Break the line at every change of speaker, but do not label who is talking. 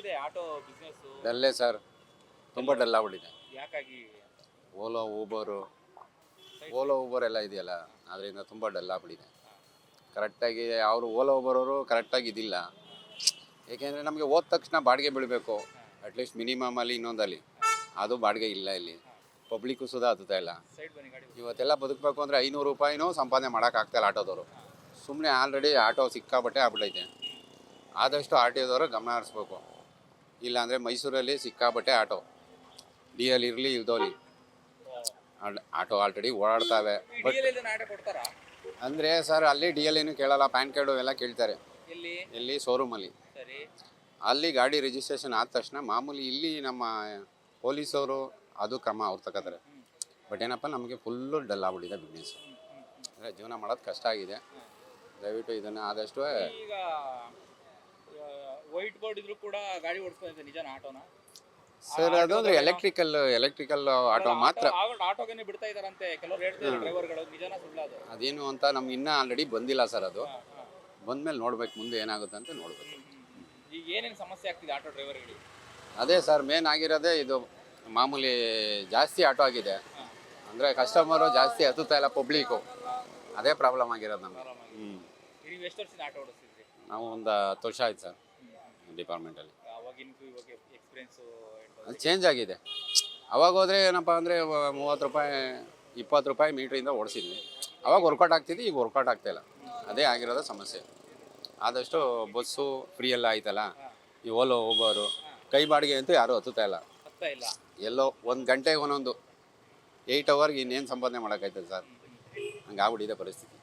ಹೇಗಿದೆ auto business?
ಡಲ್ಲೇ sir, ತುಂಬ dull ಆಗ್ಬಿಟ್ಟಿದೆ.
ಯಾಕಾಗಿ?
ಓಲೋ ಊಬರ್ ಎಲ್ಲ ಇದೆಯಲ್ಲ, ಅದರಿಂದ ತುಂಬ ಡಲ್ ಆಗ್ಬಿಟ್ಟಿದೆ. ಕರೆಕ್ಟಾಗಿ ಅವರು ಓಲೋ ಊಬರವರು ಕರೆಕ್ಟಾಗಿ ಇದಿಲ್ಲ. ಏಕೆಂದರೆ ನಮಗೆ ಹೋದ ತಕ್ಷಣ ಬಾಡಿಗೆ ಬೀಳಬೇಕು, ಅಟ್ಲೀಸ್ಟ್ ಮಿನಿಮಮಲ್ಲಿ ಇನ್ನೊಂದಲ್ಲಿ. ಅದು ಬಾಡಿಗೆ ಇಲ್ಲ ಇಲ್ಲಿ. ಪಬ್ಲಿಕ್ಕು ಸುಧಾ ಹತ್ತುತ್ತಾ ಇಲ್ಲ.
ಸೈಡ್ ಬನ್ನಿ ಗಾಡಿ.
ಇವತ್ತೆಲ್ಲ ಬದುಕಬೇಕು ಅಂದರೆ 500 ರೂಪಾಯಿನೂ ಸಂಪಾದನೆ ಮಾಡೋಕ್ಕಾಗ್ತಾಯಿಲ್ಲ ಆಟೋದವರು. ಸುಮ್ಮನೆ ಆಲ್ರೆಡಿ ಆಟೋ ಸಿಕ್ಕಾಬಟ್ಟೆ ಆಗ್ಬಿಟ್ಟೈತೆ. ಆದಷ್ಟು ಆರ್ ಟಿ ಒದವರು ಗಮನ ಹರಿಸ್ಬೇಕು. ಇಲ್ಲಾಂದರೆ ಮೈಸೂರಲ್ಲಿ ಸಿಕ್ಕಾಬಟ್ಟೆ ಆಟೋ, ಡಿ ಎಲ್ ಇರಲಿ ಇಲ್ದೋಲಿ ಆಟೋ ಆಲ್ರೆಡಿ ಓಡಾಡ್ತಾವೆ. ಬಟ್
ಆಟೋ ಕೊಡ್ತಾರಾ?
ಅಂದರೆ ಸರ್, ಅಲ್ಲಿ ಡಿ ಎಲ್ ಏನು ಕೇಳಲ್ಲ, ಪ್ಯಾನ್ ಕಾರ್ಡು ಎಲ್ಲ ಕೇಳ್ತಾರೆ. ಎಲ್ಲಿ ಶೋರೂಮಲ್ಲಿ.
ಸರಿ.
ಅಲ್ಲಿ ಗಾಡಿ ರಿಜಿಸ್ಟ್ರೇಷನ್ ಆದ ತಕ್ಷಣ ಮಾಮೂಲಿ ಇಲ್ಲಿ ನಮ್ಮ ಪೊಲೀಸವರು ಅದು ಕ್ರಮ ಅವ್ರು ತಗೋತಾರೆ. ಬಟ್ ಏನಪ್ಪ, ನಮಗೆ ಫುಲ್ಲು ಡಲ್ ಆಗ್ಬಿಟ್ಟಿದೆ ಬಿಸ್ನೆಸ್. ಅಂದರೆ ಜೀವನ ಮಾಡೋದು ಕಷ್ಟ ಆಗಿದೆ. ದಯವಿಟ್ಟು ಇದನ್ನು ಆದಷ್ಟು.
ಈಗ ವೈಟ್ ಬೋರ್ಡ್ ಇದ್ರು ಕೂಡ ಗಾಡಿ ಓಡಿಸ್ತಾ ನಿಜಾನ ಆಟೋನ?
ಸರ್, ಅದು ಅಂದರೆ ಎಲೆಕ್ಟ್ರಿಕಲ್ ಆಟೋ ಮಾತ್ರ.
ಆಟೋಗೆ ಬಿಡ್ತಾ ಇದಾರಂತೆ ಕೆಲವರು ಹೇಳ್ತಾರೆ ಡ್ರೈವರ್ಗಳು, ನಿಜಾನ ಸುಳ್ಳ ಅದು?
ಅದೇನು ಅಂತ ನಮ್ಗೆ ಇನ್ನೂ ಆಲ್ರೆಡಿ ಬಂದಿಲ್ಲ ಸರ್. ಅದು ಬಂದಮೇಲೆ ನೋಡ್ಬೇಕು ಮುಂದೆ ಏನಾಗುತ್ತೆ ಅಂತ ನೋಡ್ಬೇಕು.
ಈಗ ಏನೇನು ಸಮಸ್ಯೆ ಆಗ್ತಿದೆ ಆಟೋ ಡ್ರೈವರ್ಗಳಿಗೆ?
ಅದೇ ಸರ್, ಮೇನ್ ಆಗಿರೋದೇ ಇದು. ಮಾಮೂಲಿ ಜಾಸ್ತಿ ಆಟೋ ಆಗಿದೆ, ಅಂದರೆ ಕಸ್ಟಮರು ಜಾಸ್ತಿ ಹತ್ತುತ್ತಾ ಇಲ್ಲ, ಪಬ್ಲಿಕ್ಕು. ಅದೇ ಪ್ರಾಬ್ಲಮ್ ಆಗಿರೋದು ನಮಗೆ.
ನೀವು ಎಷ್ಟು ವರ್ಷದಿಂದ ಆಟೋ ಓಡಿಸ್ತಿದ್ರಿ?
ನಾವು ಒಂದು 10 ವರ್ಷ ಆಯ್ತು ಸರ್ ಡಿಪಾರ್ಟ್ಮೆಂಟಲ್ಲಿ.
ಅವಾಗಿನಕ್ಕೂ ಇವಾಗ ಎಕ್ಸ್ಪೀರಿಯನ್ಸು
ಅದು ಚೇಂಜ್ ಆಗಿದೆ. ಅವಾಗ ಹೋದರೆ ಏನಪ್ಪ ಅಂದರೆ 30 ರೂಪಾಯಿ 20 ರೂಪಾಯಿ ಮೀಟ್ರಿಂದ ಓಡಿಸಿದ್ವಿ. ಅವಾಗ ವರ್ಕೌಟ್ ಆಗ್ತಿದ್ದು, ಈಗ ವರ್ಕೌಟ್ ಆಗ್ತಾಯಿಲ್ಲ. ಅದೇ ಆಗಿರೋದು ಸಮಸ್ಯೆ. ಆದಷ್ಟು ಬಸ್ಸು ಫ್ರೀ ಎಲ್ಲ ಆಯ್ತಲ್ಲ, ಈ ಓಲೋ ಊಬರು ಕೈ ಬಾಡಿಗೆ ಅಂತೂ ಯಾರೂ ಹತ್ತುತ್ತಾ ಇಲ್ಲ. ಎಲ್ಲೋ 1 ಗಂಟೆಗೆ ಒಂದೊಂದು 8 ಅವರ್ಗೆ ಇನ್ನೇನು ಸಂಪಾದನೆ ಮಾಡೋಕ್ಕಾಯ್ತದೆ ಸರ್? ಹಂಗೆ ಆಗ್ಬಿಟ್ಟಿದೆ ಪರಿಸ್ಥಿತಿ.